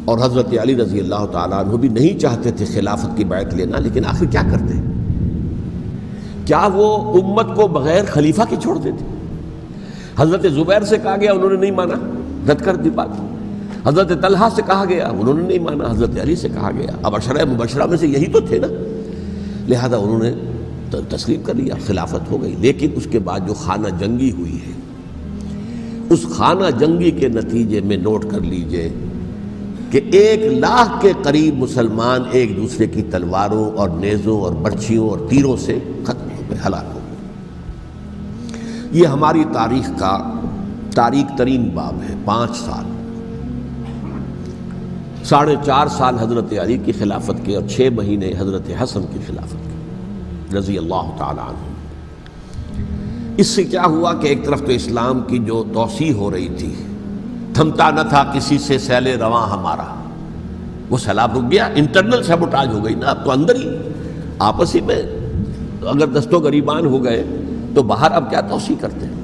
اور حضرت علی رضی اللہ تعالیٰ عنہ بھی نہیں چاہتے تھے خلافت کی بیعت لینا، لیکن آخر کیا کرتے؟ کیا وہ امت کو بغیر خلیفہ کے چھوڑ دیتے؟ حضرت زبیر سے کہا گیا، انہوں نے نہیں مانا، رد کر دی بات۔ حضرت طلحہ سے کہا گیا، انہوں نے نہیں مانا۔ حضرت علی سے کہا گیا، اب عشرہ مبشرہ میں سے یہی تو تھے نا، لہذا انہوں نے تسلیم کر لیا، خلافت ہو گئی۔ لیکن اس کے بعد جو خانہ جنگی ہوئی ہے، اس خانہ جنگی کے نتیجے میں نوٹ کر لیجئے کہ 1,00,000 کے قریب مسلمان ایک دوسرے کی تلواروں اور نیزوں اور برچھیوں اور تیروں سے ختم ہو گئے، ہلاک ہو گئے۔ یہ ہماری تاریخ کا تاریک ترین باب ہے۔ 5 سال، 4.5 سال حضرت علی کی خلافت کے اور 6 مہینے حضرت حسن کی خلافت کے رضی اللہ تعالی عنہ۔ اس سے کیا ہوا کہ ایک طرف تو اسلام کی جو توسیع ہو رہی تھی، تھمتا نہ تھا کسی سے سیل رواں ہمارا، وہ سیلاب رک گیا، انٹرنل سیبوٹاج ہو گئی نا، اب تو اندر ہی آپس ہی میں اگر دست و گریبان ہو گئے تو باہر اب کیا توسیع کرتے ہیں،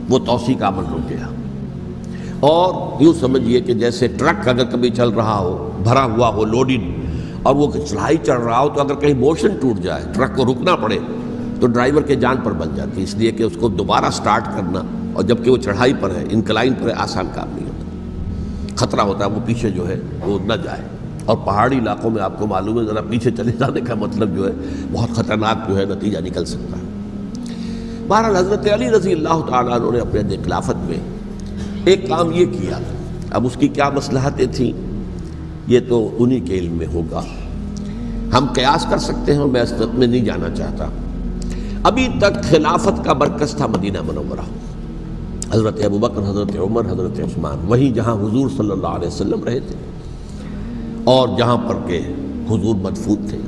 وہ توسیع کا عمل رک گیا۔ اور یوں سمجھیے کہ جیسے ٹرک اگر کبھی چل رہا ہو، بھرا ہوا ہو، لوڈڈ، اور وہ چڑھائی چڑھ رہا ہو، تو اگر کہیں موشن ٹوٹ جائے، ٹرک کو رکنا پڑے، تو ڈرائیور کے جان پر بن جاتی، اس لیے کہ اس کو دوبارہ سٹارٹ کرنا، اور جبکہ وہ چڑھائی پر ہے، انکلائن پر ہے، آسان کام نہیں ہوتا، خطرہ ہوتا ہے وہ پیچھے جو ہے وہ نہ جائے۔ اور پہاڑی علاقوں میں آپ کو معلوم ہے ذرا پیچھے چلے جانے کا مطلب جو ہے بہت خطرناک جو ہے نتیجہ نکل سکتا ہے۔ بہرحال حضرت علی رضی اللہ تعالیٰ عنہ نے اپنے خلافت میں ایک کام یہ کیا، اب اس کی کیا مصلحتیں تھیں یہ تو انہی کے علم میں ہوگا، ہم قیاس کر سکتے ہیں، میں اس میں نہیں جانا چاہتا۔ ابھی تک خلافت کا مرکز تھا مدینہ منورہ، حضرت ابوبکر، حضرت عمر، حضرت عثمان، وہیں جہاں حضور صلی اللہ علیہ وسلم رہے تھے اور جہاں پر کہ حضور مدفون تھے۔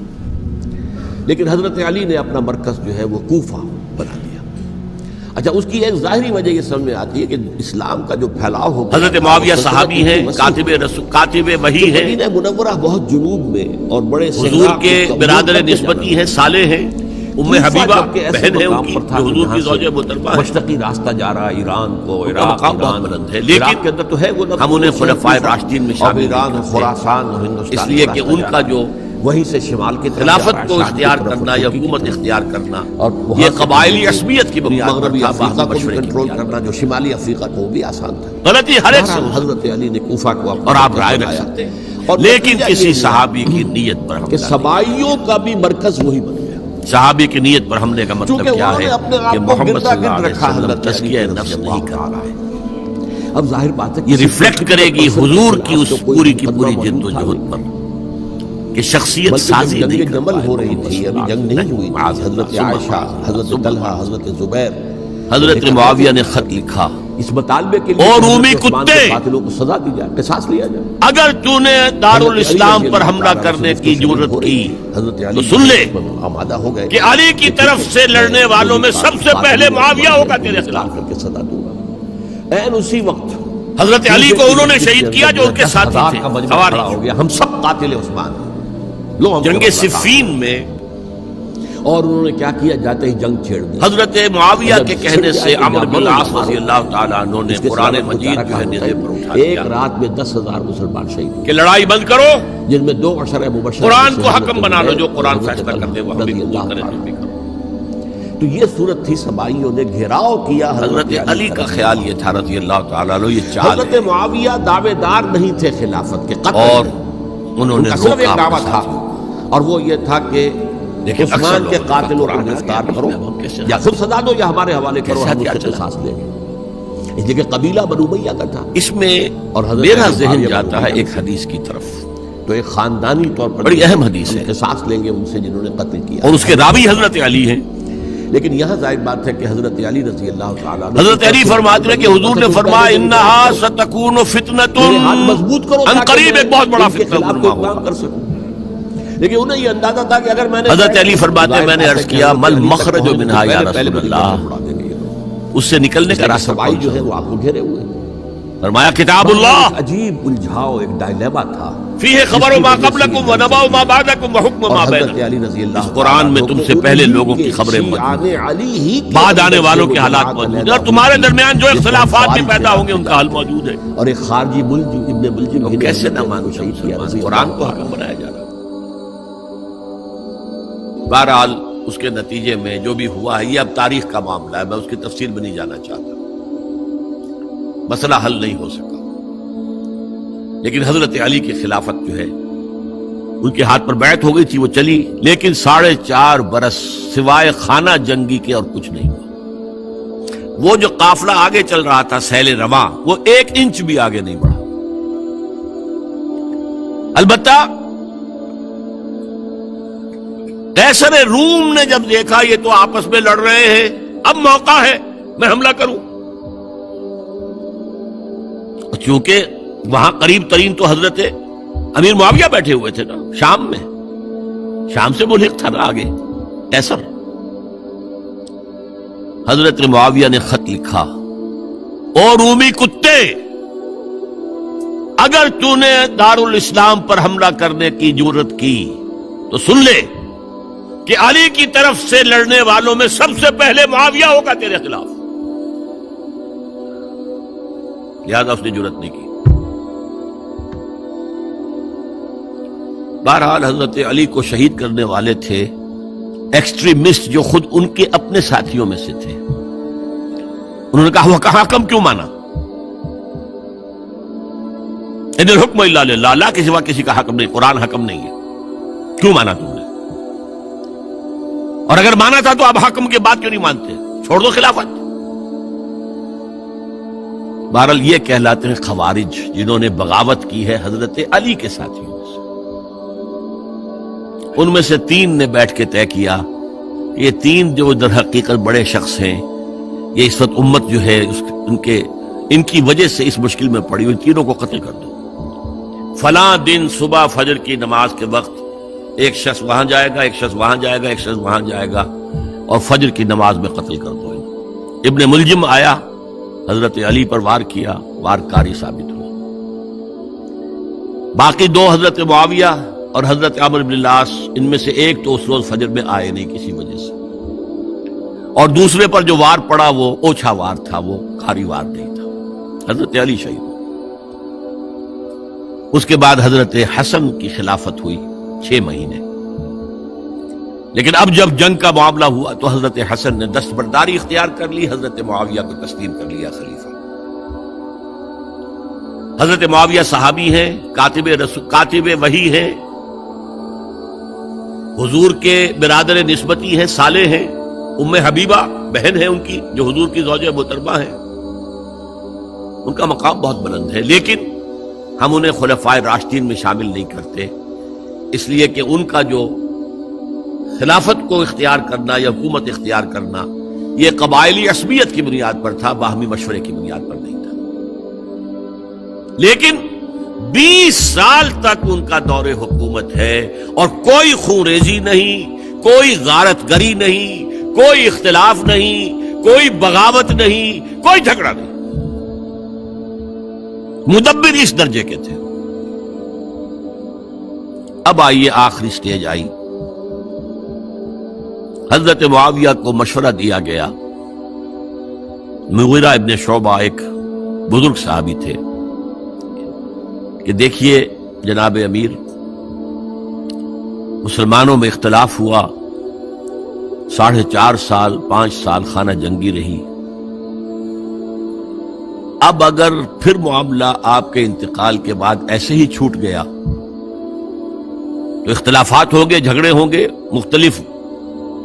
لیکن حضرت علی نے اپنا مرکز جو ہے وہ کوفہ بنا دیا۔ اچھا، اس کی ایک ظاہری وجہ یہ سمجھ میں آتی ہے کہ اسلام کا جو پھیلاؤ ہو گیا، حضرت معاویہ صحابی ہیں، کاتب وحی ہیں، مدینہ منورہ بہت جنوب میں اور بڑے حضور کے برادر نسبتی ہیں، صالح ہیں، ام حبیبہ بہن ہے ان کی، جو حضور کی زوجہ محترمہ ہے۔ مشرقی راستہ جا رہا ہے ایران کو، عراق، ایران بلند ہے، لیکن کے اندر تو ہے وہ، ہم انہیں خلفائے راشدین میں شامل ایران، خراسان اور ہندوستان، اس لیے کہ ان کا جو وہیں سے شمال کی طرف خلافت کو اختیار کرنا یا حکومت اختیار کرنا، یہ قبائلی عصبیت کی بنیاد پر مغربی تھا، افریقہ کو مشورے کی کنٹرول بنیاد کرنا جو شمالی افریقہ کو بھی آسان تھا۔ غلطی ہر ایک سے ہو حضرت علی نے کوفہ کو اور آپ رائے رکھ سکتے ہیں، لیکن کسی صحابی کی نیت پر کہ سبائیوں کا بھی مرکز وہی بن گیا۔ صحابی کی نیت پر حملے کا مطلب کیا ہے کہ محمد صلی اللہ علیہ وسلم تزکیہ نفس نہیں کر رہا ہے۔ اب ظاہر بات ہے یہ ریفلیکٹ کرے گی حضور کی اس پوری کی پوری جد و جہد پر کہ شخصیت سازی نہیں کر جمل ہو رہی تھی، ابھی جنگ نہیں ہوئی تھی۔ حضرت عائشہ، حضرت طلحہ، حضرت زبیر، حضرت معاویہ نے خط لکھا، اس مطالبے کے لیے اور رومی حضرت عثمان کے کتے، قاتلوں کو سزا دی جائے، قصاص لیا جائے۔ اگر تو نے دارالاسلام پر حملہ کرنے کی جرت کی تو سن لے آمادہ ہو گئے کہ علی کی طرف سے لڑنے والوں میں سب سے پہلے معاویہ ہوگا تیرے خلاف۔ کر کے سزا دوں گا۔ عین اسی وقت حضرت علی کو انہوں نے شہید کیا جو ان کے ساتھی تھے، کا مجمع سواری کھڑا ہو گیا، ہم سب قاتل عثمان ہیں، لو ہم جنگ صفین میں۔ اور انہوں نے کیا کیا، جاتے ہی جنگ چھیڑ دی۔ حضرت معاویہ کے کہنے سے عمرو بن العاص رضی اللہ تعالیٰ عنہ نے قرآن مجید جو ہے نیزے پر اٹھا ایک دیا رات میں 10,000 مسلمان شہید، کہ لڑائی بند کرو، جن میں 2 عشرہ مبشرہ، قرآن کو حکم بنا لو، جو قرآن فیصلہ کر دے وہ ہمیں قبول کرے، تم بھی کرو۔ تو یہ صورت تھی، سبائیوں نے گھیراؤ کیا حضرت علی کا خیال یہ تھا رضی اللہ تعالیٰ عنہ، یہ چال حضرت معاویہ دعوے دار نہیں تھے خلافت کے، قتل اور انہوں نے صرف ایک روکا دعویٰ تھا، اور وہ یہ تھا کہ عثمان کے قاتلوں کو گرفتار کرو، یا خود سزا دو یا ہمارے حوالے کرو، ہم اس سے قصاص لیں گے۔ اس لیے کہ قبیلہ بنو امیہ کا تھا۔ اس میں اور حضرت میرا علی ذہن معاویہ جاتا ہے بن ایک حدیث کی طرف، تو ایک خاندانی طور پر بڑی اہم حدیث ہے، قصاص لیں گے ان سے جنہوں نے قتل کیا، اور اس کے راوی حضرت علی ہیں۔ لیکن یہاں ظاہر بات ہے کہ حضرت علی رضی اللہ تعالیٰ عنہ، حضرت علی فرماتے ہیں کہ حضور نے فرمایا انہا ستکون فتنۃ، ہاتھ مضبوط کرو ان تاکہ قریب میں ایک بہت بڑا ان کے فتنہ خلاف برپا کوئی کام ہوگا۔ کر سکوں۔ لیکن انہیں یہ اندازہ تھا کہ اگر میں نے حضرت علی فرماتے ہیں میں نے عرض کیا مل مخرج منہا یا رسول اللہ، اس سے نکلنے کا راستہ سبائی جو ہے وہ آپ کو گھیرے ہوئے، فرمایا کتاب اللہ عجیب الجھاؤ، ایک ڈائلیما تھا، فیہ خبر ما قبلکم و نبأ ما بعدکم و حکم ما بینکم. اس قرآن میں تم سے پہلے لوگوں کی خبریں موجود ہیں، بعد آنے والوں کے حالات موجود ہیں، اور تمہارے درمیان جو اختلافات بھی پیدا ہوں گے ان کا حل موجود ہے. اور ایک خارجی ملک ابن ملجم کیسے نہ مانو قرآن کو حکم بنایا جا رہا. بہرحال اس کے نتیجے میں جو بھی ہوا ہے یہ اب تاریخ کا معاملہ ہے، میں اس کی تفصیل میں نہیں جانا چاہتا. مسئلہ حل نہیں ہو سکا، لیکن حضرت علی کی خلافت جو ہے ان کے ہاتھ پر بیعت ہو گئی تھی، وہ چلی، لیکن 4.5 برس سوائے خانہ جنگی کے اور کچھ نہیں ہوا. وہ جو قافلہ آگے چل رہا تھا سیل رواں، وہ 1 انچ بھی آگے نہیں بڑھا. البتہ قیصر روم نے جب دیکھا یہ تو آپس میں لڑ رہے ہیں، اب موقع ہے میں حملہ کروں. چونکہ وہاں قریب ترین تو حضرت امیر معاویہ بیٹھے ہوئے تھے نا، شام میں، شام سے ملحق تھا نا آگے قیصر. حضرت معاویہ نے خط لکھا، او رومی کتے، اگر تو نے دارالاسلام پر حملہ کرنے کی جرت کی تو سن لے کہ علی کی طرف سے لڑنے والوں میں سب سے پہلے معاویہ ہوگا تیرے خلاف. لہذا اس نے جرت نہیں کی. بہرحال حضرت علی کو شہید کرنے والے تھے ایکسٹریمسٹ جو خود ان کے اپنے ساتھیوں میں سے تھے. انہوں نے کہا وہ کہاں حکم کیوں مانا؟ ان الحکم الا للہ، اللہ کے سوا کسی کا حکم نہیں، قرآن حکم نہیں ہے، کیوں مانا تم نے؟ اور اگر مانا تھا تو اب حکم کے بعد کیوں نہیں مانتے؟ چھوڑ دو خلافت. بہرحال یہ کہلاتے ہیں خوارج، جنہوں نے بغاوت کی ہے حضرت علی کے ساتھیوں میں سے. ان میں سے 3 نے بیٹھ کے طے کیا، یہ 3 جو در حقیقت بڑے شخص ہیں، یہ اس وقت امت جو ہے ان کی وجہ سے اس مشکل میں پڑی، ان تینوں کو قتل کر دو. فلاں دن صبح فجر کی نماز کے وقت ایک شخص وہاں جائے گا، ایک شخص وہاں جائے گا، ایک شخص وہاں جائے گا، اور فجر کی نماز میں قتل کر دو. ابن ملجم آیا، حضرت علی پر وار کیا، وار کاری ثابت ہوا. باقی 2 حضرت معاویہ اور حضرت عمرو بن العاص، ان میں سے ایک تو اس روز فجر میں آئے نہیں کسی وجہ سے، اور دوسرے پر جو وار پڑا وہ اوچھا وار تھا، وہ کھاری وار نہیں تھا. حضرت علی شہید. اس کے بعد حضرت حسن کی خلافت ہوئی 6 مہینے. لیکن اب جب جنگ کا معاملہ ہوا تو حضرت حسن نے دستبرداری اختیار کر لی، حضرت معاویہ کو تسلیم کر لیا خلیفہ. حضرت معاویہ صحابی ہیں، کاتب وحی ہیں، حضور کے برادر نسبتی ہیں، صالح ہیں. ام حبیبہ بہن ہے ان کی، جو حضور کی زوجہ محترمہ ہیں. ان کا مقام بہت بلند ہے، لیکن ہم انہیں خلفائے راشدین میں شامل نہیں کرتے، اس لیے کہ ان کا جو خلافت کو اختیار کرنا یا حکومت اختیار کرنا یہ قبائلی عصبیت کی بنیاد پر تھا، باہمی مشورے کی بنیاد پر نہیں تھا. لیکن 20 سال تک ان کا دور حکومت ہے، اور کوئی خون ریزی نہیں، کوئی غارت گری نہیں، کوئی اختلاف نہیں، کوئی بغاوت نہیں، کوئی جھگڑا نہیں. مدبر اس درجے کے تھے. اب آئیے آخری سٹیج آئی. حضرت معاویہ کو مشورہ دیا گیا. مغیرہ ابن شعبہ ایک بزرگ صحابی تھے کہ دیکھیے جناب امیر، مسلمانوں میں اختلاف ہوا، 4.5 سال 5 سال خانہ جنگی رہی. اب اگر پھر معاملہ آپ کے انتقال کے بعد ایسے ہی چھوٹ گیا تو اختلافات ہوں گے، جھگڑے ہوں گے، مختلف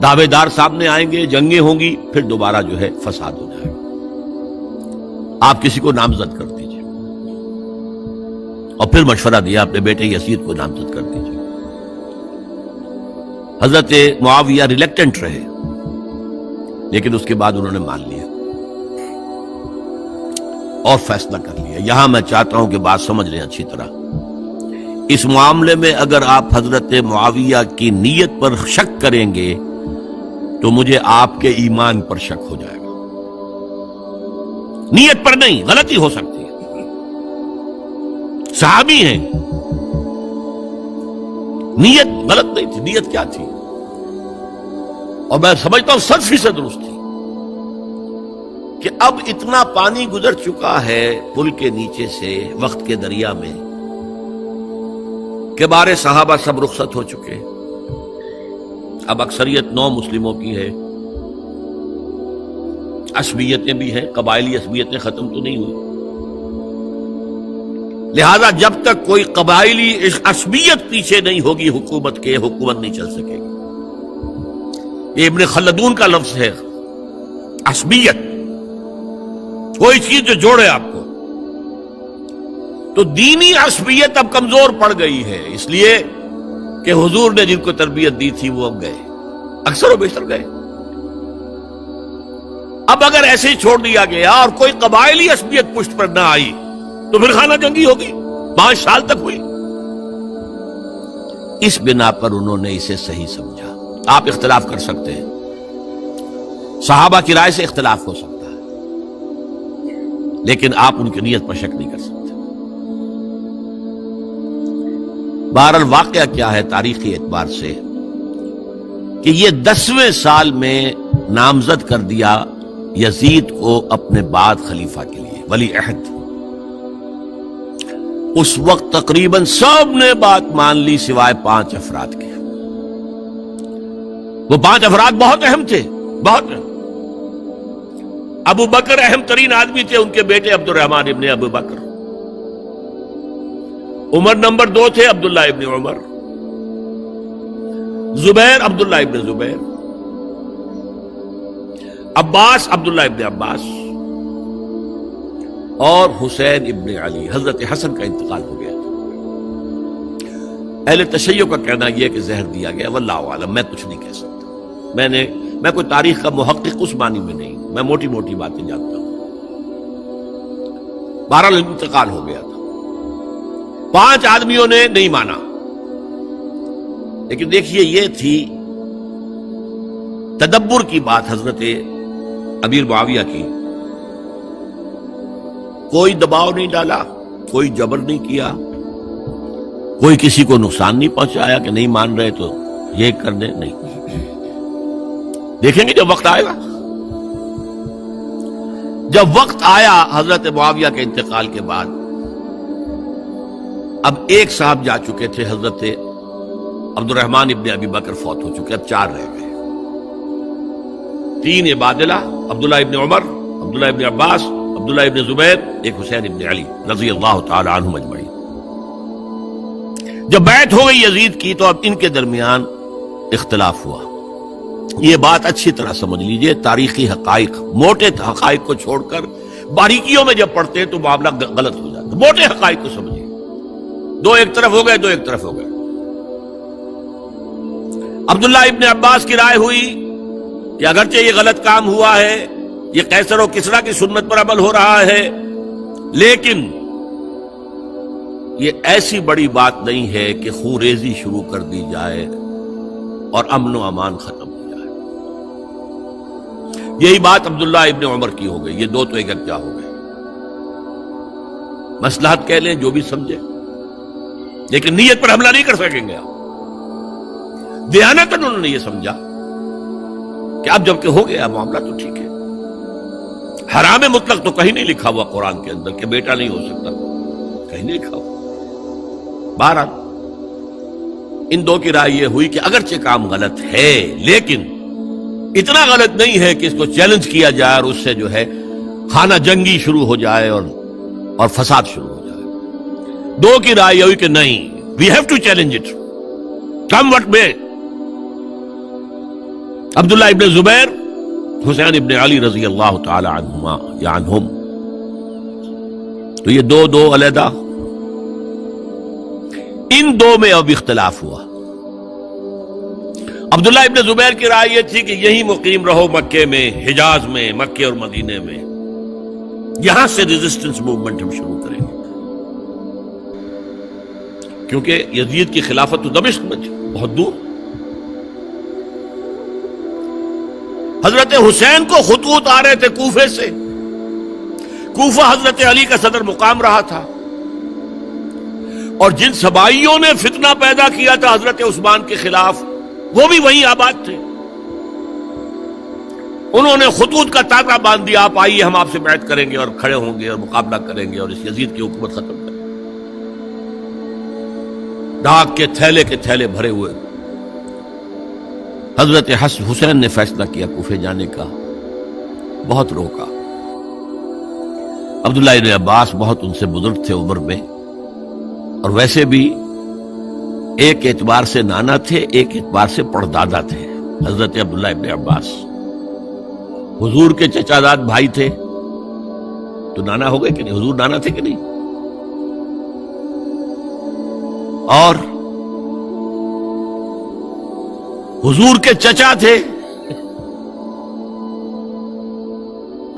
دعوے دار سامنے آئیں گے، جنگیں ہوں گی، پھر دوبارہ جو ہے فساد ہو جائے گا. آپ کسی کو نامزد کر دیجیے. اور پھر مشورہ دیا اپنے بیٹے یزید کو نامزد کر دیجیے. حضرت معاویہ ریلیکٹنٹ رہے، لیکن اس کے بعد انہوں نے مان لیا اور فیصلہ کر لیا. یہاں میں چاہتا ہوں کہ بات سمجھ لیں اچھی طرح. اس معاملے میں اگر آپ حضرت معاویہ کی نیت پر شک کریں گے تو مجھے آپ کے ایمان پر شک ہو جائے گا. نیت پر نہیں، غلطی ہو سکتی ہے. صحابی ہیں. نیت غلط نہیں تھی. نیت کیا تھی؟ اور میں سمجھتا ہوں 100% درست تھی کہ اب اتنا پانی گزر چکا ہے پل کے نیچے سے وقت کے دریا میں کہ بارے صحابہ سب رخصت ہو چکے. اب اکثریت 9 مسلموں کی ہے. عصبیتیں بھی ہیں، قبائلی عصبیتیں ختم تو نہیں ہوئی. لہذا جب تک کوئی قبائلی عصبیت پیچھے نہیں ہوگی حکومت کے، حکومت نہیں چل سکے گی. یہ ابن خلدون کا لفظ ہے، عصبیت، کوئی چیز جو جوڑے آپ کو. تو دینی عصبیت اب کمزور پڑ گئی ہے، اس لیے کہ حضور نے جن کو تربیت دی تھی وہ اب گئے، اکثر و بیشتر گئے. اب اگر ایسے ہی چھوڑ دیا گیا اور کوئی قبائلی عصبیت پشت پر نہ آئی تو پھر خانہ جنگی ہوگی. 5 سال تک ہوئی. اس بنا پر انہوں نے اسے صحیح سمجھا. آپ اختلاف کر سکتے ہیں، صحابہ کی رائے سے اختلاف ہو سکتا ہے، لیکن آپ ان کی نیت پر شک نہیں کر سکتے. بہرحال واقعہ کیا ہے تاریخی اعتبار سے کہ یہ 10ویں سال میں نامزد کر دیا یزید کو اپنے بعد خلیفہ کے لیے، ولی عہد. اس وقت تقریباً سب نے بات مان لی سوائے 5 افراد کے. وہ 5 افراد بہت اہم تھے، بہت اہم. ابو بکر اہم ترین آدمی تھے، ان کے بیٹے عبد الرحمن ابن ابو بکر. عمر نمبر 2 تھے عبداللہ ابن عمر. زبیر عبداللہ ابن زبیر. عباس عبداللہ ابن عباس. اور حسین ابن علی. حضرت حسن کا انتقال ہو گیا تھا. اہل تشیع کا کہنا یہ کہ زہر دیا گیا، واللہ عالم، میں کچھ نہیں کہہ سکتا. میں کوئی تاریخ کا محقق اس معنی میں نہیں، میں موٹی موٹی باتیں جانتا ہوں. بہرحال انتقال ہو گیا تھا. 5 آدمیوں نے نہیں مانا، لیکن دیکھیے یہ تھی تدبر کی بات حضرت امیر معاویہ کی. کوئی دباؤ نہیں ڈالا، کوئی جبر نہیں کیا، کوئی کسی کو نقصان نہیں پہنچایا کہ نہیں مان رہے تو یہ کر دیں. نہیں، دیکھیں گے جب وقت آئے گا. جب وقت آیا حضرت معاویہ کے انتقال کے بعد، اب ایک صاحب جا چکے تھے، حضرت عبد الرحمن ابن ابی بکر فوت ہو چکے، اب 4 رہ گئے. 3 عبادلہ، عبداللہ ابن عمر، عبداللہ ابن عباس، عبداللہ ابن زبیر، ایک حسین ابن علی رضی اللہ تعالی عنہم اجمعین. جب بیعت ہو گئی یزید کی تو اب ان کے درمیان اختلاف ہوا. یہ بات اچھی طرح سمجھ لیجئے، تاریخی حقائق، موٹے حقائق کو چھوڑ کر باریکیوں میں جب پڑھتے ہیں تو معاملہ غلط ہو جاتا ہے. موٹے حقائق کو سمجھیے. 2 ایک طرف ہو گئے، 2 ایک طرف ہو گئے. عبداللہ ابن عباس کی رائے ہوئی کہ اگرچہ یہ غلط کام ہوا ہے، یہ قیصر و کسریٰ کی سنت پر عمل ہو رہا ہے، لیکن یہ ایسی بڑی بات نہیں ہے کہ خون ریزی شروع کر دی جائے اور امن و امان ختم ہو جائے. یہی بات عبداللہ ابن عمر کی ہو گئی. یہ 2 تو ایک جا ہو گئے. مصلحت کہہ لیں جو بھی سمجھے، لیکن نیت پر حملہ نہیں کر سکیں گے آپ. دیانتاً انہوں نے یہ سمجھا کہ اب جب کہ ہو گیا معاملہ تو ٹھیک ہے. حرام مطلق تو کہیں نہیں لکھا ہوا قرآن کے اندر کہ بیٹا نہیں ہو سکتا، کہیں نہیں لکھا ہوا. بہرحال ان 2 کی رائے یہ ہوئی کہ اگرچہ کام غلط ہے لیکن اتنا غلط نہیں ہے کہ اس کو چیلنج کیا جائے اور اس سے جو ہے خانہ جنگی شروع ہو جائے اور فساد شروع ہو جائے. 2 کی رائے یہ ہوئی کہ نہیں، we have to challenge it come what میں. عبداللہ ابن زبیر، حسین ابن علی رضی اللہ تعالی عنہما یا عنہم. تو یہ 2 علیحدہ. ان 2 میں اب اختلاف ہوا. عبداللہ ابن زبیر کی رائے یہ تھی کہ یہی مقیم رہو مکے میں، حجاز میں، مکے اور مدینے میں، یہاں سے ریزسٹنس موومنٹ ہم شروع کریں گے، کیونکہ یزید کی خلافت تو دمشق میں تھی، بہت دور. حضرت حسین کو خطوط آ رہے تھے کوفے سے. کوفہ حضرت علی کا صدر مقام رہا تھا. اور جن سبائیوں نے فتنہ پیدا کیا تھا حضرت عثمان کے خلاف وہ بھی وہیں آباد تھے. انہوں نے خطوط کا تاطا باندھ دیا, آپ آئیے ہم آپ سے بیعت کریں گے اور کھڑے ہوں گے اور مقابلہ کریں گے اور اس یزید کی حکومت ختم کریں گے. ڈاک کے تھیلے بھرے ہوئے. حضرت حسین نے فیصلہ کیا کوفے جانے کا, بہت روکا. عبداللہ ابن عباس بہت ان سے بزرگ تھے عمر میں, اور ویسے بھی ایک اعتبار سے نانا تھے, ایک اعتبار سے پڑدادا تھے. حضرت عبداللہ ابن عباس حضور کے چچا داد بھائی تھے تو نانا ہو گئے کہ نہیں؟ حضور نانا تھے کہ نہیں؟ اور حضور کے چچا تھے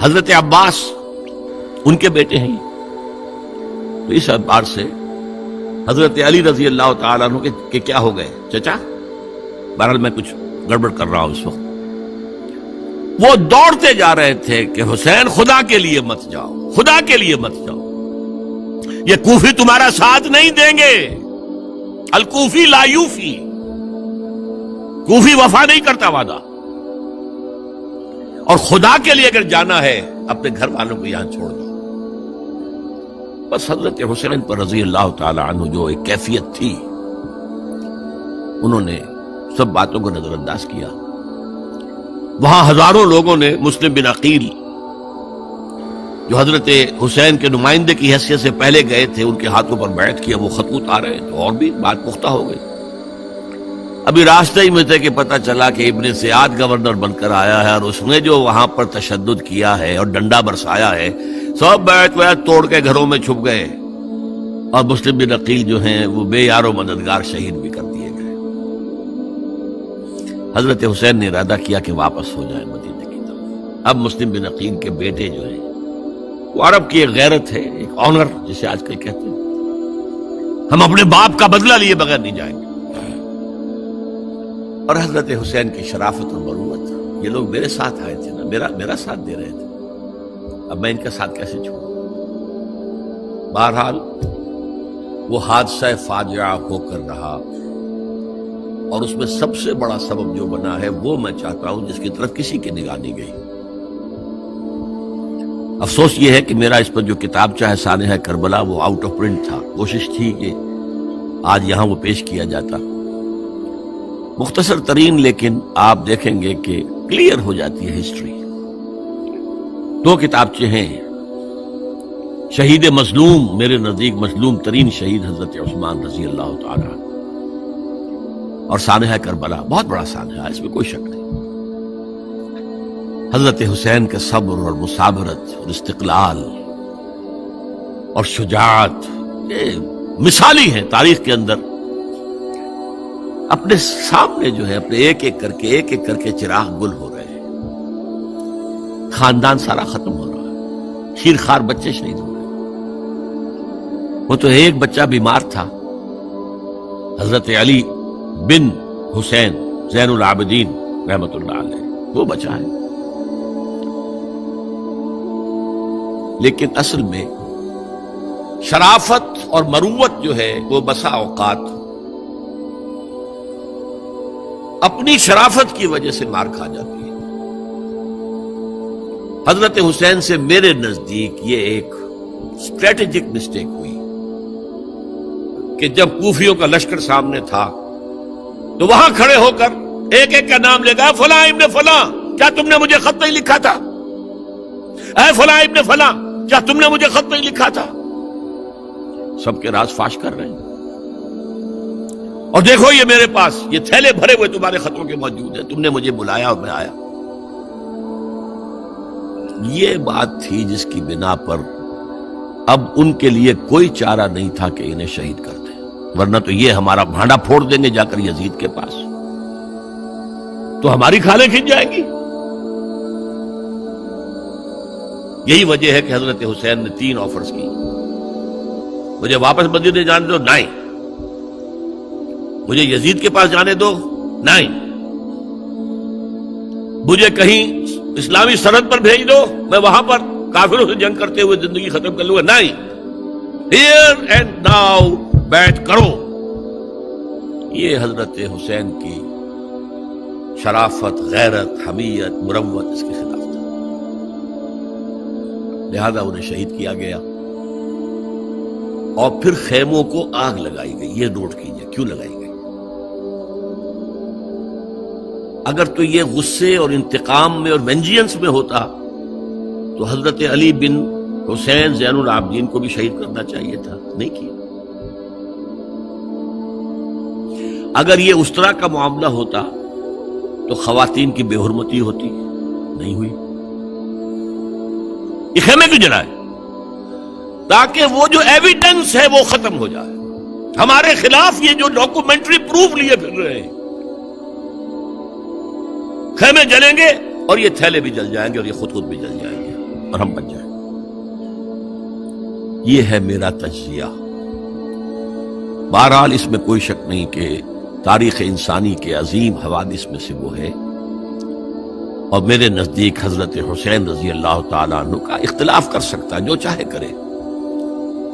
حضرت عباس, ان کے بیٹے ہیں. تو اس اعتبار سے حضرت علی رضی اللہ تعالیٰ عنہ کے کیا ہو گئے؟ چچا. بہرحال میں کچھ گڑبڑ کر رہا ہوں اس وقت. وہ دوڑتے جا رہے تھے کہ حسین خدا کے لیے مت جاؤ, خدا کے لیے مت جاؤ, یہ کوفی تمہارا ساتھ نہیں دیں گے. الکوفی لا یوفی, کوفی وفا نہیں کرتا وعدہ. اور خدا کے لیے اگر جانا ہے اپنے گھر والوں کو یہاں چھوڑ دو. بس حضرت حسین پر رضی اللہ تعالی عنہ جو ایک کیفیت تھی, انہوں نے سب باتوں کو نظر انداز کیا. وہاں ہزاروں لوگوں نے مسلم بن عقیل جو حضرت حسین کے نمائندے کی حیثیت سے پہلے گئے تھے, ان کے ہاتھوں پر بیعت کیا. وہ خطوط آ رہے ہیں تو اور بھی بات پختہ ہو گئی. ابھی راستے ہی میں تھے کہ پتہ چلا کہ ابن سیاد گورنر بن کر آیا ہے, اور اس نے جو وہاں پر تشدد کیا ہے اور ڈنڈا برسایا ہے, سب بیعت توڑ کے گھروں میں چھپ گئے. اور مسلم بن عقیل جو ہیں وہ بے یار و مددگار شہید بھی کر دیے گئے. حضرت حسین نے ارادہ کیا کہ واپس ہو جائے مدینے کی طرف. اب مسلم بن عقیل کے بیٹے جو ہیں وہ عرب کی ایک غیرت ہے, ایک آنر جسے آج کل کہتے ہیں, ہم اپنے باپ کا بدلہ لیے بغیر نہیں جائیں گے. اور حضرت حسین کی شرافت اور مروت, یہ لوگ میرے ساتھ آئے تھے نا, میرا ساتھ دے رہے تھے, اب میں ان کا ساتھ کیسے چھوڑوں. بہرحال وہ حادثہ فاجعہ ہو کر رہا, اور اس میں سب سے بڑا سبب جو بنا ہے وہ میں چاہتا ہوں جس کی طرف کسی کی نگاہ نہیں گئی. افسوس یہ ہے کہ میرا اس پر جو کتابچہ ہے سانحہ کربلا وہ آؤٹ آف پرنٹ تھا. کوشش تھی کہ آج یہاں وہ پیش کیا جاتا, مختصر ترین, لیکن آپ دیکھیں گے کہ کلیئر ہو جاتی ہے ہسٹری. 2 کتابچے ہیں. شہید مظلوم, میرے نزدیک مظلوم ترین شہید حضرت عثمان رضی اللہ تعالی, اور سانحہ کربلا, بہت بڑا سانحہ, اس میں کوئی شک نہیں. حضرت حسین کے صبر اور مصابرت اور استقلال اور شجاعت یہ مثالی ہیں تاریخ کے اندر. اپنے سامنے جو ہے اپنے ایک ایک کر کے چراغ گل ہو رہے ہیں, خاندان سارا ختم ہو رہا ہے, خیر خار بچے شہید ہو رہے ہیں. وہ تو ایک بچہ بیمار تھا, حضرت علی بن حسین زین العابدین رحمت اللہ علیہ, وہ بچا ہے. لیکن اصل میں شرافت اور مروت جو ہے وہ بسا اوقات اپنی شرافت کی وجہ سے مار کھا جاتی ہے. حضرت حسین سے میرے نزدیک یہ ایک اسٹریٹجک مسٹیک ہوئی کہ جب کوفیوں کا لشکر سامنے تھا تو وہاں کھڑے ہو کر ایک ایک کا نام لے گا, فلاں ابن فلاں کیا تم نے مجھے خط نہیں لکھا تھا, اے فلاں ابن فلاں کیا تم نے مجھے خط نہیں لکھا تھا. سب کے راز فاش کر رہے ہیں. اور دیکھو یہ میرے پاس یہ تھیلے بھرے ہوئے تمہارے خطوں کے موجود ہیں, تم نے مجھے بلایا اور میں آیا. یہ بات تھی جس کی بنا پر اب ان کے لیے کوئی چارہ نہیں تھا کہ انہیں شہید کر دیں, ورنہ تو یہ ہمارا بھانڈا پھوڑ دیں گے جا کر یزید کے پاس, تو ہماری کھالیں کھنچ جائیں گی. یہی وجہ ہے کہ حضرت حسین نے 3 آفرز کی. مجھے واپس مدینے جانے دو, نہیں. مجھے یزید کے پاس جانے دو, نہیں. مجھے کہیں اسلامی سرحد پر بھیج دو, میں وہاں پر کافروں سے جنگ کرتے ہوئے زندگی ختم کر لوں گا, نہیں. Here and now بیعت کرو. یہ حضرت حسین کی شرافت، غیرت، حمیت، مروت اس کے خلاف تھا. لہذا انہیں شہید کیا گیا اور پھر خیموں کو آگ لگائی گئی. یہ نوٹ کیجئے کیوں لگائی گئی. اگر تو یہ غصے اور انتقام میں اور وینجینس میں ہوتا تو حضرت علی بن حسین زین العابدین کو بھی شہید کرنا چاہیے تھا، نہیں کیا. اگر یہ اس طرح کا معاملہ ہوتا تو خواتین کی بے حرمتی ہوتی، نہیں ہوئی. یہ خیمے کیوں جلائے؟ تاکہ وہ جو ایویڈنس ہے وہ ختم ہو جائے. ہمارے خلاف یہ جو ڈاکومنٹری پروف لیے پھر رہے ہیں، خیمے جلیں گے اور یہ تھیلے بھی جل جائیں گے اور یہ خود بھی جل جائیں گے اور ہم بچ جائیں گے. یہ ہے میرا تجزیہ. بہرحال اس میں کوئی شک نہیں کہ تاریخ انسانی کے عظیم حوادث میں سے وہ ہے، اور میرے نزدیک حضرت حسین رضی اللہ تعالیٰ عنہ کا اختلاف کر سکتا، جو چاہے کرے.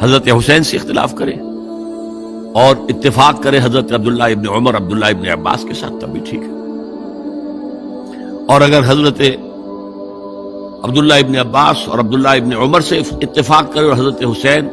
حضرت حسین سے اختلاف کرے اور اتفاق کرے حضرت عبداللہ ابن عمر، عبداللہ ابن عباس کے ساتھ، تب بھی ٹھیک ہے. اور اگر حضرت عبداللہ ابن عباس اور عبداللہ ابن عمر سے اتفاق کرے اور حضرت حسین